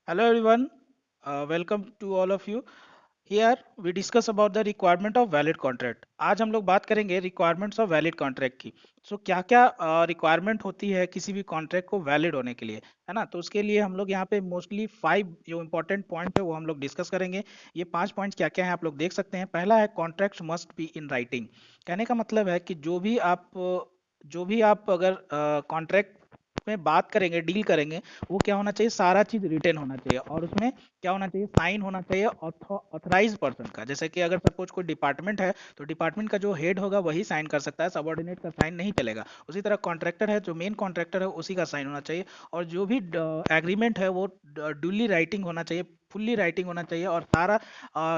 Hello everyone, welcome to all of you. Here we discuss about the requirement of valid contract. आज हम लोग बात करेंगे requirements of valid contract की. क्या क्या requirement होती है किसी भी contract को valid होने के लिए, है ना? तो उसके लिए हम लोग यहाँ पे mostly 5 जो important point है वो हम लोग discuss करेंगे. ये 5 पॉइंट क्या क्या है आप लोग देख सकते हैं. पहला है contract must be in writing. कहने का मतलब है कि जो भी आप अगर कॉन्ट्रैक्ट में बात करेंगे, डील करेंगे, वो क्या होना चाहिए, सारा चीज रिटेन होना चाहिए और उसमें क्या होना चाहिए, साइन होना चाहिए ऑथराइज पर्सन का. जैसे कि अगर सपोज कोई डिपार्टमेंट है तो डिपार्टमेंट का जो हेड होगा वही साइन कर सकता है, सबऑर्डिनेट का साइन नहीं चलेगा. उसी तरह कॉन्ट्रैक्टर है, जो मेन कॉन्ट्रैक्टर है उसी का साइन होना चाहिए. और जो भी एग्रीमेंट है वो ड्यूली राइटिंग होना चाहिए, फुल्ली राइटिंग होना चाहिए. और सारा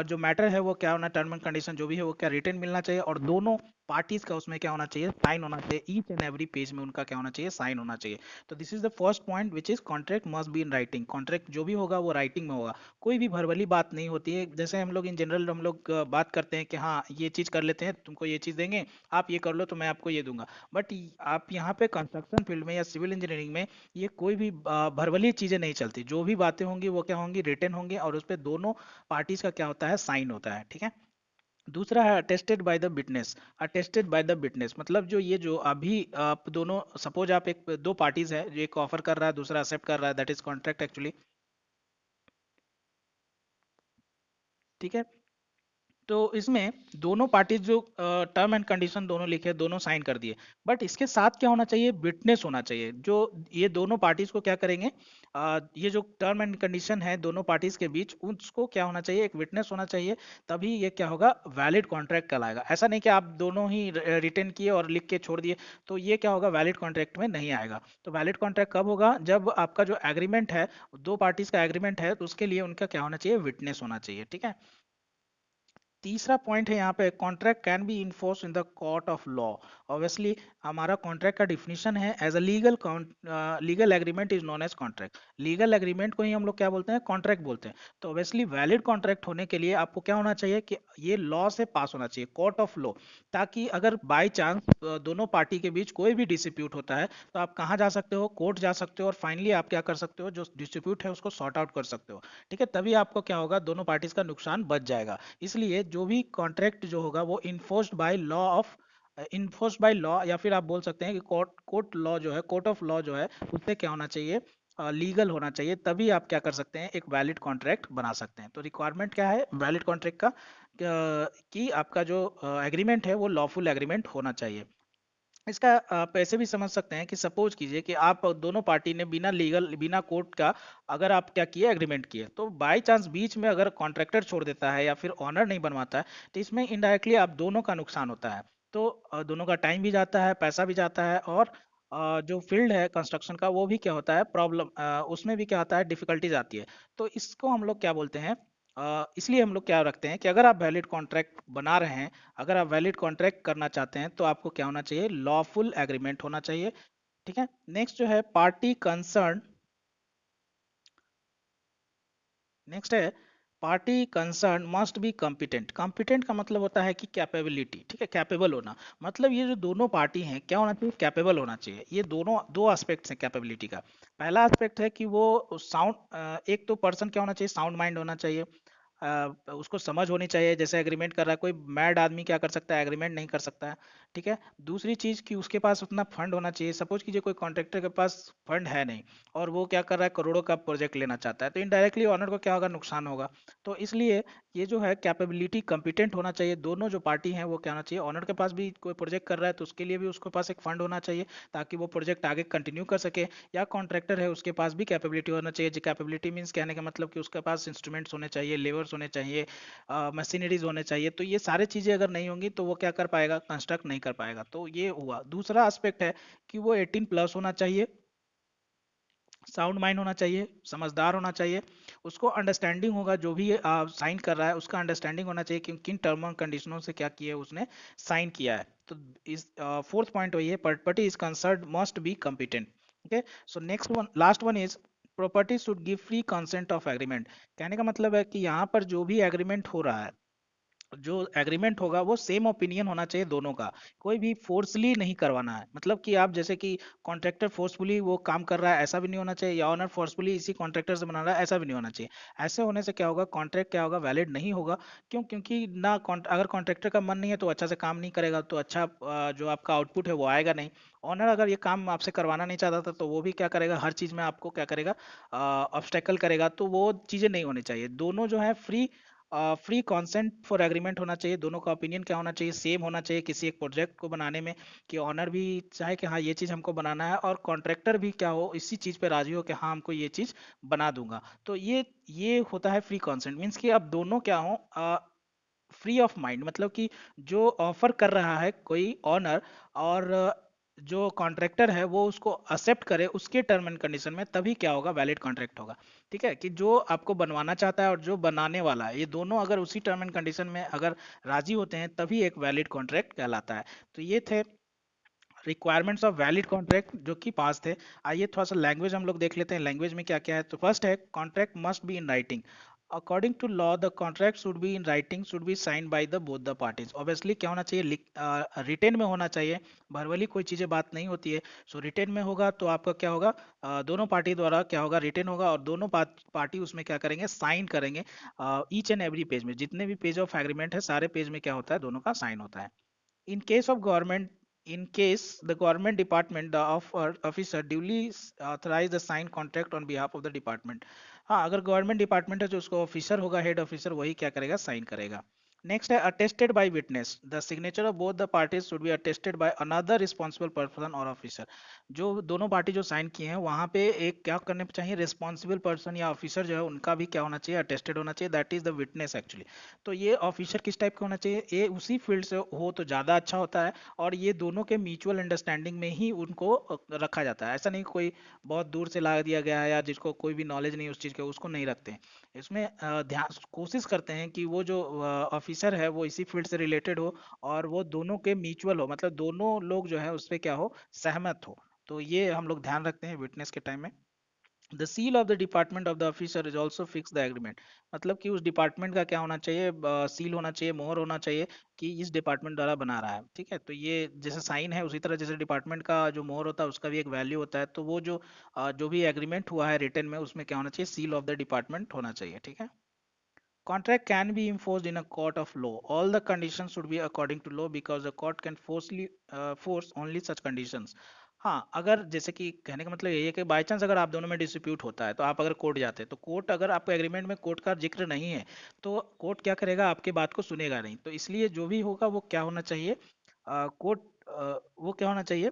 जो मैटर है वो क्या होना, टर्म एंड कंडीशन जो भी है वो क्या रिटेन मिलना चाहिए. और दोनों पार्टीज का उसमें क्या होना चाहिए, साइन होना चाहिए. ईच एंड एवरी पेज में उनका क्या होना चाहिए, साइन होना चाहिए. तो this is the first point which is contract must be in writing. Contract जो भी होगा वो राइटिंग में होगा. कोई भी भरवली बात नहीं होती है. जैसे हम लोग इन जनरल हम लोग बात करते हैं कि हाँ ये चीज कर लेते हैं, तुमको ये चीज देंगे, आप ये कर लो तो मैं आपको ये दूंगा. बट आप यहाँ पे कंस्ट्रक्शन फील्ड में या सिविल इंजीनियरिंग में ये कोई भी भरवली चीजें नहीं चलती. जो भी बातें होंगी वो क्या होंगी, रिटर्न होंगी और उस पर दोनों पार्टीज का क्या होता है, साइन होता है. ठीक है. दूसरा है attested by the witness. Attested by the witness मतलब जो अभी आप दोनों, सपोज आप एक दो पार्टीज है, जो एक ऑफर कर रहा है दूसरा एक्सेप्ट कर रहा है, दैट इज कॉन्ट्रैक्ट एक्चुअली. ठीक है. तो इसमें दोनों पार्टीज जो टर्म एंड कंडीशन दोनों लिखे, दोनों साइन कर दिए. बट इसके साथ क्या होना चाहिए, विटनेस होना चाहिए. जो ये दोनों पार्टीज को क्या करेंगे, ये जो टर्म एंड कंडीशन है दोनों पार्टीज के बीच, उसको क्या होना चाहिए, एक विटनेस होना चाहिए. तभी ये क्या होगा, वैलिड कॉन्ट्रैक्ट कहलाएगा. ऐसा नहीं कि आप दोनों ही रिटर्न किए और लिख के छोड़ दिए, तो ये क्या होगा, वैलिड कॉन्ट्रैक्ट में नहीं आएगा. तो वैलिड कॉन्ट्रैक्ट कब होगा, जब आपका जो एग्रीमेंट है, दो पार्टीज का एग्रीमेंट है, तो उसके लिए उनका क्या होना चाहिए, विटनेस होना चाहिए. ठीक है. तीसरा पॉइंट है यहाँ पे, contract can be enforce in the court of law. Obviously हमारा कॉन्ट्रैक्ट का डिफिनीशन है, as a legal agreement is known as contract. Legal agreement को ही हम लोग क्या बोलते हैं, कॉन्ट्रैक्ट बोलते हैं. तो ऑब्वियसली वैलिड कॉन्ट्रैक्ट होने के लिए आपको क्या होना चाहिए कि ये लॉ से पास होना चाहिए, कोर्ट ऑफ लॉ. ताकि अगर बाई चांस दोनों पार्टी के बीच कोई भी डिस्प्यूट होता है, तो आप कहाँ जा सकते हो, कोर्ट जा सकते हो. और फाइनली आप क्या कर सकते हो, जो डिस्प्यूट है उसको सॉर्ट आउट कर सकते हो. ठीक है. तभी आपको क्या होगा, दोनों पार्टीज का नुकसान बच जाएगा. इसलिए जो भी कॉन्ट्रैक्ट जो होगा वो इन्फोर्स्ड बाय लॉ, या फिर आप बोल सकते हैं कि कोर्ट लॉ जो है, कोर्ट ऑफ लॉ जो है, उससे क्या होना चाहिए, लीगल होना चाहिए. तभी आप क्या कर सकते हैं, एक वैलिड कॉन्ट्रैक्ट बना सकते हैं. तो रिक्वायरमेंट क्या है वैलिड कॉन्ट्रैक्ट का, कि आपका जो एग्रीमेंट है वो लॉफुल एग्रीमेंट होना चाहिए. इसका आप ऐसे भी समझ सकते हैं कि सपोज कीजिए कि आप दोनों पार्टी ने बिना लीगल, बिना कोर्ट का अगर आप क्या किए, एग्रीमेंट किए, तो बाय चांस बीच में अगर कॉन्ट्रैक्टर छोड़ देता है या फिर ऑनर नहीं बनवाता है, तो इसमें इनडायरेक्टली आप दोनों का नुकसान होता है. तो दोनों का टाइम भी जाता है, पैसा भी जाता है. और जो फील्ड है कंस्ट्रक्शन का वो भी क्या होता है, प्रॉब्लम, उसमें भी क्या होता है, डिफिकल्टीज आती है. तो इसको हम लोग क्या बोलते हैं, इसलिए हम लोग क्या रखते हैं कि अगर आप वैलिड कॉन्ट्रैक्ट बना रहे हैं, अगर आप वैलिड कॉन्ट्रैक्ट करना चाहते हैं, तो आपको क्या होना चाहिए, लॉफुल एग्रीमेंट होना चाहिए. ठीक है. नेक्स्ट जो है पार्टी कंसर्न. नेक्स्ट है party concern must be competent. Competent का मतलब होता है कि कैपेबिलिटी. ठीक है, कैपेबल होना. मतलब ये जो दोनों पार्टी हैं, क्या होना चाहिए, कैपेबल होना चाहिए. ये दोनों दो एस्पेक्ट्स हैं कैपेबिलिटी का. पहला एस्पेक्ट है कि वो साउंड, एक तो पर्सन क्या होना चाहिए, साउंड माइंड होना चाहिए. उसको समझ होनी चाहिए. जैसे एग्रीमेंट कर रहा है, कोई मैड आदमी क्या कर सकता है, एग्रीमेंट नहीं कर सकता है. ठीक है. दूसरी चीज कि उसके पास उतना फंड होना चाहिए. सपोज कीजिए कोई कॉन्ट्रैक्टर के पास फंड है नहीं, और वो क्या कर रहा है, करोड़ों का प्रोजेक्ट लेना चाहता है, तो इनडायरेक्टली ऑनर को क्या होगा, नुकसान होगा. तो इसलिए ये जो है कैपेबिलिटी, कॉम्पिटेंट होना चाहिए. दोनों जो पार्टी हैं वो क्या होना चाहिए, ऑनर के पास भी कोई प्रोजेक्ट कर रहा है तो उसके लिए भी उसके पास एक फंड होना चाहिए, ताकि वो प्रोजेक्ट आगे कंटिन्यू कर सके. या कॉन्ट्रैक्टर है उसके पास भी कैपेबिलिटी होना चाहिए. जो कैपेबिलिटी मीन्स कहने का मतलब कि उसके पास इंस्ट्रूमेंट्स होने चाहिए, लेबर्स होने चाहिए, मशीनरीज होने चाहिए. तो ये सारी चीजें अगर नहीं होंगी तो वो क्या कर पाएगा, कंस्ट्रक्ट नहीं कर पाएगा. तो ये हुआ. दूसरा एस्पेक्ट है कि वो 18 प्लस होना चाहिए, साउंड माइंड होना चाहिए, समझदार होना चाहिए. उसको अंडरस्टैंडिंग होगा, जो भी साइन कर रहा है उसका अंडरस्टैंडिंग होना चाहिए कि किन टर्म एंड कंडीशनों से क्या किया है, उसने साइन किया है. तो इस फोर्थ पॉइंट वही है, property is concern must be competent. Okay. So next one, last one is property should give free consent of agreement. कहने का मतलब है कि यहाँ पर जो भी एग्रीमेंट हो रहा है, जो एग्रीमेंट होगा वो सेम ओपिनियन होना चाहिए दोनों का। कोई भी फोर्सली नहीं करवाना है, मतलब कि आप जैसे कि कॉन्ट्रैक्टर फोर्सफुली वो काम कर रहा है ऐसा भी नहीं होना चाहिए, या ओनर फोर्सफुली इसी कॉन्ट्रैक्टर से बना रहा है ऐसा भी नहीं होना चाहिए। ऐसे होने से क्या होगा, कॉन्ट्रैक्ट क्या होगा, वैलिड नहीं होगा। क्यों? क्योंकि ना अगर कॉन्ट्रैक्टर का मन नहीं है तो अच्छा से काम नहीं करेगा, तो अच्छा जो आपका आउटपुट है वो आएगा नहीं। ओनर अगर ये काम आपसे करवाना नहीं चाहता था तो वो भी क्या करेगा, हर चीज में आपको क्या करेगा, ऑब्स्टेकल करेगा। तो वो चीजें नहीं होनी चाहिए। दोनों जो है फ्री कंसेंट फॉर एग्रीमेंट होना चाहिए। दोनों का ओपिनियन क्या होना चाहिए, सेम होना चाहिए किसी एक प्रोजेक्ट को बनाने में, कि ऑनर भी चाहे कि हाँ ये चीज़ हमको बनाना है, और कॉन्ट्रैक्टर भी क्या हो, इसी चीज़ पे राजी हो कि हाँ हमको ये चीज़ बना दूंगा। तो ये होता है फ्री कंसेंट। मीन्स कि अब दोनों क्या हो, फ्री ऑफ माइंड, मतलब कि जो ऑफर कर रहा है कोई ऑनर, और जो कॉन्ट्रैक्टर है वो उसको एक्सेप्ट करे उसके टर्म एंड कंडीशन में, तभी क्या होगा, वैलिड कॉन्ट्रैक्ट होगा। ठीक है, कि जो आपको बनवाना चाहता है और जो बनाने वाला है, ये दोनों अगर उसी टर्म एंड कंडीशन में अगर राजी होते हैं तभी एक वैलिड कॉन्ट्रैक्ट कहलाता है। तो ये थे रिक्वायरमेंट्स ऑफ वैलिड कॉन्ट्रैक्ट जो कि पास थे। आइए थोड़ा सा लैंग्वेज हम लोग देख लेते हैं, लैंग्वेज में क्या क्या है। तो फर्स्ट है, contract must be in writing. According to law the contract should be in writing, should be sign by the both the parties. Obviously क्या होना चाहिए, रिटेन में होना चाहिए। वर्बली कोई चीजें बात नहीं होती है। सो रिटेन में होगा तो आपका क्या होगा, दोनों पार्टी द्वारा क्या होगा, रिटेन होगा, और दोनों पार्टी उसमें क्या करेंगे, साइन करेंगे। ईच एंड एवरी पेज में, जितने भी पेज ऑफ एग्रीमेंट है सारे पेज में क्या होता है, दोनों का साइन होता है। In case of government, in case the government department, the officer duly authorize the signed contract on behalf of the department। हाँ, अगर गवर्नमेंट डिपार्टमेंट है तो उसको ऑफिसर होगा, हेड ऑफिसर, वही क्या करेगा, साइन करेगा। नेक्स्ट है attested bye witness. The signature of both the parties should be attested by another responsible person और ऑफिसर। जो दोनों पार्टी जो साइन किए हैं वहां पे एक क्या करने चाहिए, रिस्पॉन्सिबल पर्सन या ऑफिसर जो है उनका भी क्या होना चाहिए, अटेस्टेड होना चाहिए, that is the witness actually. तो ये ऑफिसर किस टाइप का होना चाहिए, ये उसी फील्ड से हो तो ज़्यादा अच्छा होता है, और ये दोनों के म्यूचुअल अंडरस्टैंडिंग में ही उनको रखा जाता है। ऐसा नहीं कोई बहुत दूर से ला दिया गया है या जिसको कोई भी नॉलेज नहीं उस चीज़ के, उसको नहीं रखते हैं इसमें। ध्यान कोशिश करते हैं कि वो जो ऑफिसर है वो इसी फील्ड से रिलेटेड हो, और वो दोनों के म्यूचुअल हो, मतलब दोनों लोग जो है उस पर क्या हो, सहमत हो। तो ये हम लोग ध्यान रखते हैं विटनेस के टाइम में। The seal of the department of the officer is also fix the agreement. मतलब कि उस डिपार्टमेंट का क्या होना चाहिए, सील होना चाहिए, मोहर होना चाहिए, कि इस डिपार्टमेंट द्वारा बना रहा है। ठीक है, तो ये जैसे साइन है उसी तरह जैसे डिपार्टमेंट का जो मोहर होता है उसका भी एक वैल्यू होता है। तो वो जो भी एग्रीमेंट हुआ है रिटर्न में, उसमें क्या होना चाहिए, सील ऑफ द डिपार्टमेंट होना चाहिए। ठीक है। Contract can be enforced in a court of law. All the conditions should be according to law because the court can force only such conditions. हाँ, अगर जैसे कि कहने का मतलब ये है कि बाई चांस अगर आप दोनों में डिस्प्यूट होता है तो आप अगर कोर्ट जाते हैं, तो कोर्ट अगर आपको एग्रीमेंट में कोर्ट का जिक्र नहीं है तो कोर्ट क्या करेगा, आपकी बात को सुनेगा नहीं। तो इसलिए जो भी होगा वो क्या होना चाहिए, कोर्ट वो क्या होना चाहिए,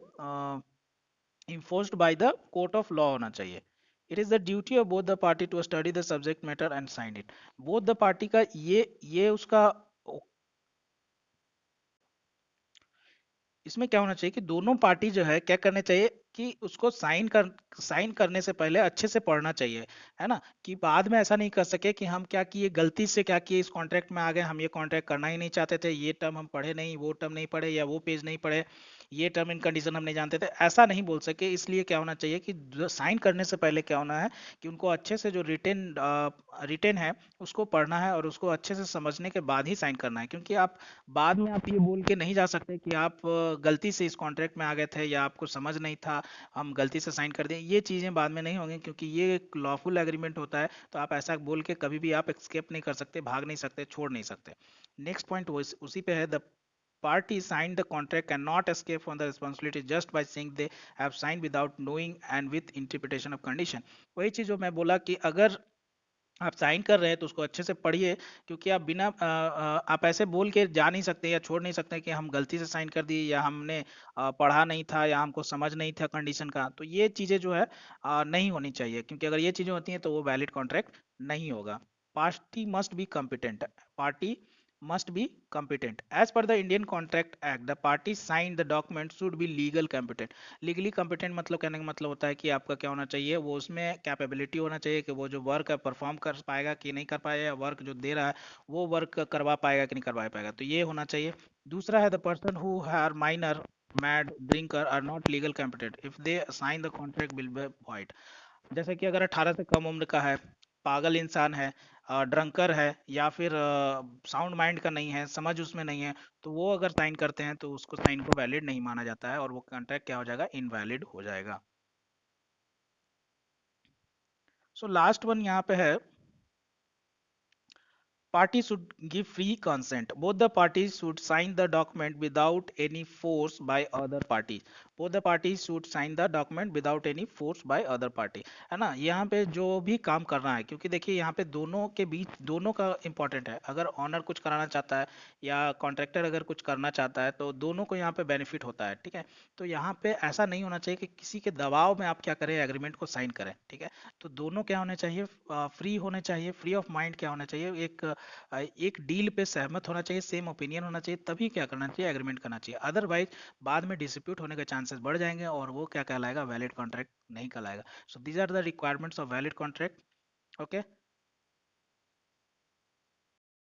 enforced by the court of law होना चाहिए। It is the duty of both the party to study the subject matter and sign it। both the party का ये उसका इसमें क्या होना चाहिए कि दोनों पार्टी जो है क्या करने चाहिए, कि उसको साइन करने से पहले अच्छे से पढ़ना चाहिए। है ना, कि बाद में ऐसा नहीं कर सके कि हम क्या किए, गलती से क्या किए, इस कॉन्ट्रैक्ट में आ गए, हम ये कॉन्ट्रैक्ट करना ही नहीं चाहते थे, ये टर्म हम पढ़े नहीं, वो टर्म नहीं पढ़े, या वो पेज नहीं पढ़े, ये टर्म इन कंडीशन हम नहीं जानते थे, ऐसा नहीं बोल सके। इसलिए क्या होना चाहिए कि साइन करने से पहले क्या होना है, कि उनको अच्छे से जो रिटेन है उसको पढ़ना है, और उसको अच्छे से समझने के बाद ही साइन करना है। क्योंकि आप बाद में आप ये बोल के नहीं जा सकते कि आप गलती से इस कॉन्ट्रैक्ट में आ गए थे, या आपको समझ नहीं था, हम गलती से साइन कर दें, ये चीज़ें बाद में नहीं होंगी, क्योंकि ये एक लॉफुल एग्रीमेंट होता है। तो आप ऐसा बोल के कभी भी आप एक्सकेप नहीं कर सकते, भाग नहीं सकते, छोड़ नहीं सकते। नेक्स्ट पॉइंट उसी पे है, the party signed the contract cannot escape from the responsibility just by saying they have signed without knowing and with interpretation of condition। वही चीज जो मैं बोला कि अगर आप साइन कर रहे हैं तो उसको अच्छे से पढ़िए। क्योंकि आप बिना आप ऐसे बोल के जा नहीं सकते या छोड़ नहीं सकते कि हम गलती से साइन कर दिए, या हमने पढ़ा नहीं था, या हमको समझ नहीं था कंडीशन का। तो ये चीज़ें जो है नहीं होनी चाहिए, क्योंकि अगर ये चीज़ें होती हैं तो वो वैलिड कॉन्ट्रैक्ट नहीं होगा। Party must be competent. Party must be competent as per the Indian Contract Act। The parties signed the document should be legal competent। Legally competent मतलब कहने का मतलब होता है कि आपका क्या होना चाहिए, वो उसमें कैपेबिलिटी होना चाहिए कि वो जो वर्क है परफॉर्म कर पाएगा कि नहीं कर पाएगा, वर्क जो दे रहा है वो वर्क करवा पाएगा कि नहीं करवा पाएगा, तो ये होना चाहिए। दूसरा है, the person who are minor, mad, drinker are not legal competent if they sign the contract will be void। जैसे कि अगर 18 से कम उम्र का है, पागल इंसान है, ड्रंकर है या फिर साउंड माइंड का नहीं है, समझ उसमें नहीं है, तो वो अगर साइन करते हैं तो उसको साइन को वैलिड नहीं माना जाता है और वो कॉन्ट्रैक्ट क्या हो जाएगा, इनवैलिड हो जाएगा। सो लास्ट वन यहाँ पे है, party should give free consent. Both the parties should sign the document without any force by other parties. Both the parties should sign the document without any force by other party. है ना, यहाँ पे जो भी काम करना है, क्योंकि देखिए यहाँ पे दोनों के बीच दोनों का इंपॉर्टेंट है। अगर ऑनर कुछ कराना चाहता है या कॉन्ट्रैक्टर अगर कुछ करना चाहता है तो दोनों को यहाँ पे बेनिफिट होता है, ठीक है। तो यहाँ पे ऐसा नहीं होना चाहिए कि किसी के दबाव में आप क्या करें, एग्रीमेंट को साइन करें, ठीक है। तो दोनों क्या होने चाहिए, फ्री होने चाहिए, फ्री ऑफ माइंड क्या होना चाहिए, एक डील पे सहमत होना चाहिए, सेम ओपिनियन होना चाहिए, तभी क्या करना चाहिए, एग्रीमेंट करना चाहिए। अदरवाइज बाद में डिस्प्यूट होने के चांसेस बढ़ जाएंगे और वो क्या कहलाएगा, वैलिड कॉन्ट्रैक्ट नहीं कहलाएगा। So these are the requirements of valid contract. Okay.